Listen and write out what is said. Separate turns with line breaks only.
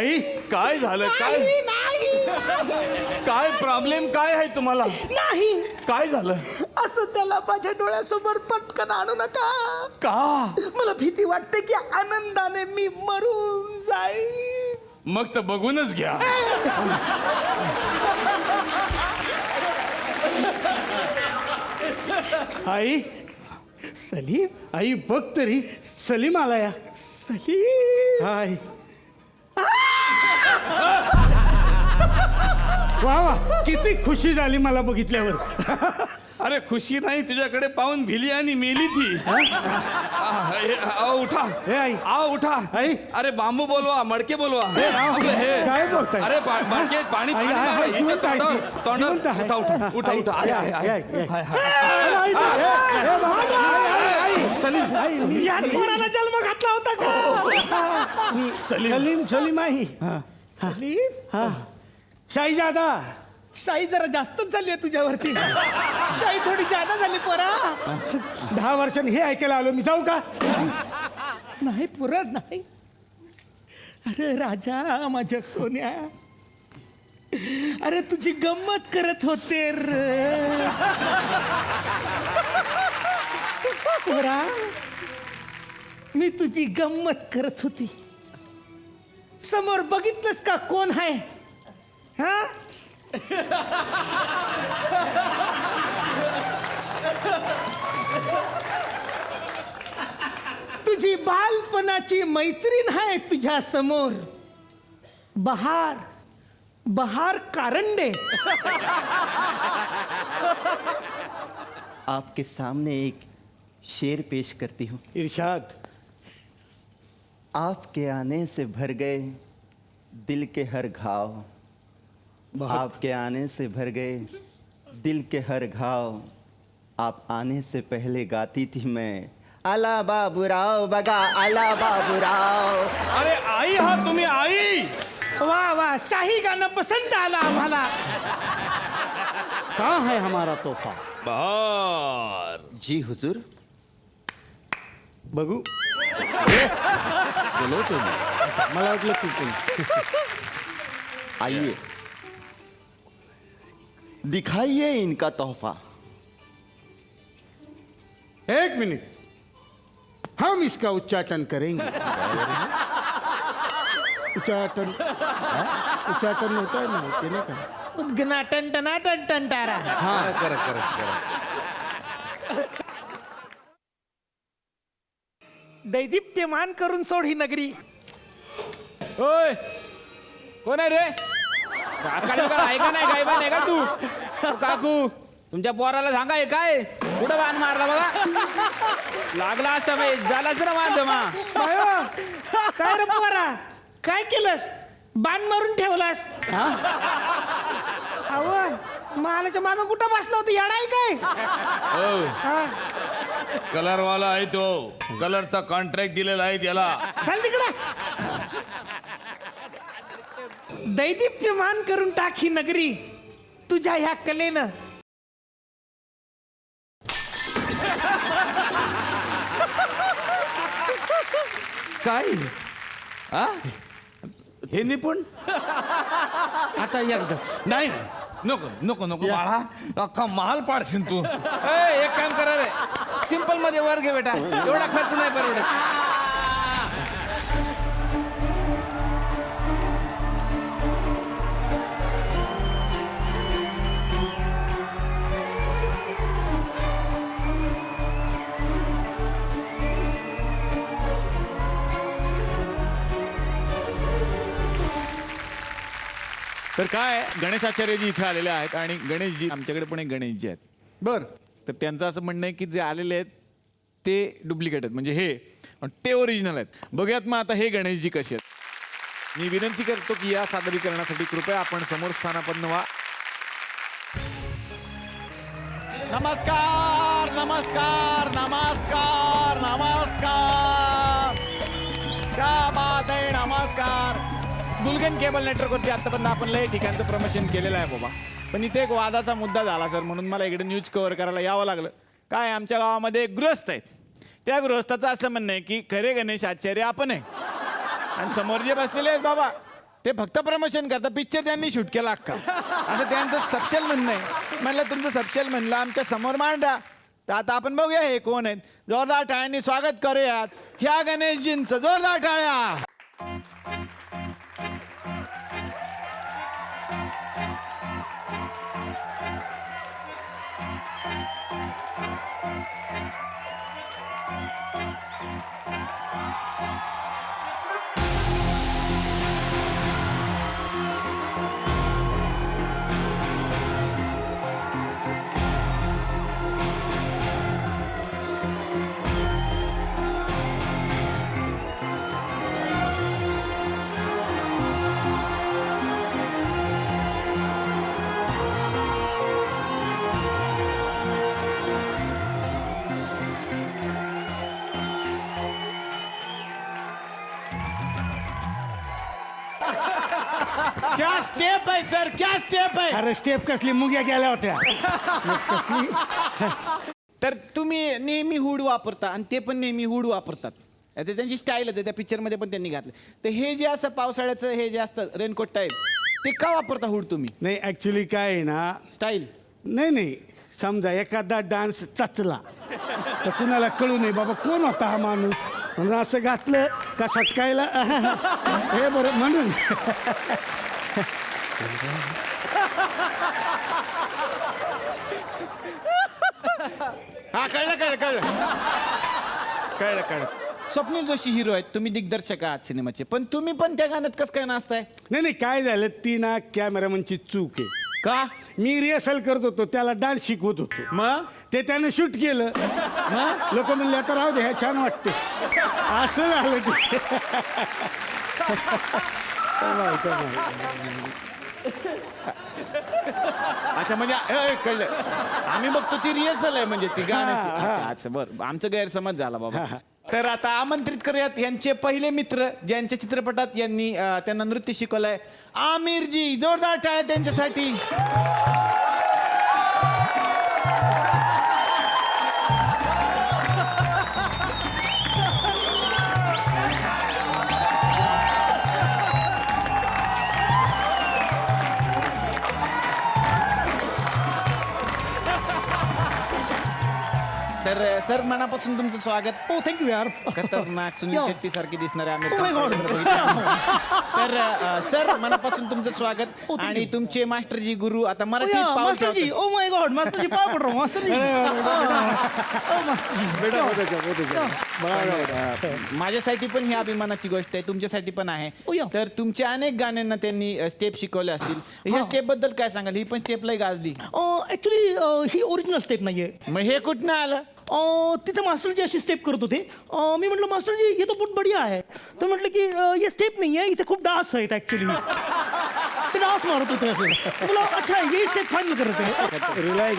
आई काय झालं? काय काय प्रॉब्लेम काय आहे तुम्हाला?
नाही
काय झालं?
असं त्याला माझ्या डोळ्यासमोर पटकन आणू नका.
का?
मला भीती वाटते की आनंदाने मी मरून जाईल.
मग तर बघूनच घ्या.
आई सलीम, आई बघ तरी सलीम आलाय.
सलीम
हाय. वा वा, किती खुशी झाली मला बघितल्यावर.
अरे खुशी नाही, तुझ्याकडे पाहून भिली आणि मेली ती. उठा
हे आई.
उठा.
आई.
अरे बांबू बोलवा, मडके बोलवा.
राव, काय बोलताय?
अरे मडके पाणी
आई,
पाणी
आई,
मारा.
आई,
हिच्या
जिवंत आहे ती.
तोंडावर
जिवंत आहे.
उठा उठा उठा
आई,
उठा.
आई,
आहे,
आई,
आहे,
आई,
आहे,
आई,
सलीम.
आई,
याच पोराला जन्म घातला होता का?
सलीम सलीम आई.
सलीम
हा शाहीजादा.
शाही जरा जास्तच झाली आहे तुझ्यावरती. शाही थोडी जादा झाली पोरा.
10 वर्षांनी हे ऐकायला आलो मी. जाऊ का?
नाही पुरत नाही. अरे राजा माझ्या सोन्या, अरे तुझी गंमत करत होते रे पोरा. मी तुझी गंमत करत होती. समोर बघितलंस का कोण आहे? हा तुझी बालपणाची मैत्रीण आहे तुझ्या समोर. बहार बहार कारंडे.
आपके सामने एक शेर पेश करती हूँ.
इरशाद.
आपके आने से भर गए दिल के हर घाव. आपके आने से भर गए दिल के हर घाव. आप आने से पहले गाती थी मैं आला बाबूराव बगा आला बाबूराव.
अरे आई, हा तुम्ही आई?
वा वा, शाही गाणं पसंत आलं आम्हाला.
कहाँ है हमारा तोहफा?
बहार.
जी हुजूर.
बघू. बोलवतो मी. मला वाटलं तू पण.
आइए दिखाइए इनका तोहफा.
एक मिनट, हम इसका उच्चाटन करेंगे. उच्चाटन उच्चाटन होता है ना, ते नाही का?
उद्घाटन टनाटन टंटारा.
हाँ
दैदिप्यमान करून सोड ही नगरी.
ओय, कोण आहे रे? आहे का नाही? गायबा नाही का तू? काकू, तुमच्या पोराला सांगा हे काय कुठं बाण मारला बघा. लागला असता झाला असं ना माझं मा.
काय रे पोरा, काय केलंस? बाण मारून ठेवलास? अहो मालाच्या मागं कुठं बसला होता? येडाय काय? हा,
कलरवाला आहे तो. कलरचा कॉन्ट्रॅक्ट दिलेला आहे त्याला.
चल तिकडे. दैदिप्यमान करून टाक ही नगरी तुझ्या ह्या कलेनं.
काय हे निपुण?
आता एकदाच.
नाही नको नको नको बाळा, अख्खा महाल पाडशील तू. एक काम करा रे, सिंपल मध्ये वर घे बेटा, एवढा खर्च नाही परवडत.
तर काय गणेशाचार्यजी इथे आलेले आहेत आणि गणेशजी आमच्याकडे पण एक गणेशजी आहेत.
बर.
तर त्यांचं असं म्हणणं आहे की जे आलेले आहेत ते डुप्लिकेट आहेत, म्हणजे हे पण ते ओरिजिनल आहेत. बघूयात मग आता हे गणेशजी कसे आहेत. मी विनंती करतो की या सादरीकरणासाठी कृपया आपण समोर स्थानापन्न व्हा. नमस्कार नमस्कार नमस्कार नमस्कार. क्या बात आहे. नमस्कार. गुलगन केबल नेटवर्कवरती आतापर्यंत आपण लय ठिकाणचं प्रमोशन केलेलं आहे बाबा, पण इथे एक वादाचा मुद्दा झाला सर, म्हणून मला इकडे न्यूज कव्हर करायला यावं लागलं. काय आमच्या गावामध्ये एक गृहस्थ आहेत, त्या गृहस्थाचं असं म्हणणं आहे की खरे गणेश आचार्य आपण आहे आणि समोर जे बसलेले आहेत बाबा ते फक्त प्रमोशन करतात, पिक्चर त्यांनी शूट केला अख्खा असं त्यांचं सपशेल म्हणणं आहे. म्हणलं तुमचं सपशेल म्हणलं आमच्या समोर मांडा. तर आता आपण बघूया हे कोण आहेत. जोरदार टाळ्यांनी स्वागत करूयात ह्या गणेशजींचं. जोरदार टाळ्या. क्या स्टेप आहे सर, क्या स्टेप आहे.
अरे स्टेप कसली मुग्या गेल्या होत्या. स्टेप कसली.
तर तुम्ही नेहमी हुड वापरता आणि ते पण नेहमी हुड वापरतात. आता त्यांची स्टाईलच आहे, त्या पिक्चरमध्ये पण त्यांनी घातलं. तर हे जे असं पावसाळ्याचं हे जे असतं रेनकोट टाईप, ते का वापरता हुड तुम्ही?
नाही ऍक्च्युली काय आहे ना,
स्टाईल.
नाही समजा एखादा डान्स चचला तर कुणाला कळू नये बाबा कोण होता हा माणूस, म्हणून असं घातलं का सटकायला हे बरं म्हणून.
हा कळलं. स्वप्नील जोशी हिरो आहेत, तुम्ही दिग्दर्शक आहात सिनेमाचे, पण तुम्ही पण त्या गाण्यात कसं काय नाचताय?
नाही काय झालं, ती ना कॅमेरामनची चूक आहे.
का?
मी रिहर्सल करत होतो, त्याला डान्स शिकवत होतो,
मग
ते त्यानं शूट केलं. लोक म्हणले आता राहू दे, ह्या छान वाटते. असं झालं ते.
अच्छा म्हणजे कळलं. आम्ही बघतो ती रिहर्सल आहे म्हणजे ती गाण्याची. अच्छा, अच्छा बरं, आमचा गैरसमज झाला बाबा. तर आता आमंत्रित करूयात यांचे पहिले मित्र, ज्यांच्या चित्रपटात यांनी त्यांना नृत्य शिकवलंय, आमिरजी. जोरदार टाळ्या त्यांच्यासाठी. तर सर मनापासून तुमचं स्वागत.
ओ थँक्यू यार.
खतरनाक सुनील
Yo.
शेट्टी सारखे दिसणारे आमिर
Oh my God.
तर सर मनापासून तुमचं स्वागत. आणि तुमचे मास्टरजी गुरु आता मराठीत पाऊल
मास्टरजी.
ठेवतात.
ओ माय गॉड मास्टरजी, पाव पड रहा हूं मास्टरजी.
माझ्यासाठी पण ही अभिमानाची गोष्ट आहे, तुमच्यासाठी पण आहे.
Oh, yeah.
तर तुमच्या अनेक गाण्यांना त्यांनी स्टेप शिकवले असतील. ह्या स्टेप बद्दल काय सांगाल? ही पण स्टेप लय गाजली.
ऍक्च्युली ही ओरिजिनल स्टेप नाहीये.
मग हे कुठनं आलं?
तिथे मास्टरजी अशी स्टेप करत होते. मी म्हटलं मास्टरजी ये तो बहुत बढ़िया है. तर म्हटलं की ये स्टेप नाही आहे, इथे खूप डान्स आहेत ऍक्च्युली. ते डान्स मारत होते असे. बोला अच्छा ये स्टेप फाइनल करत होते.
रिलाय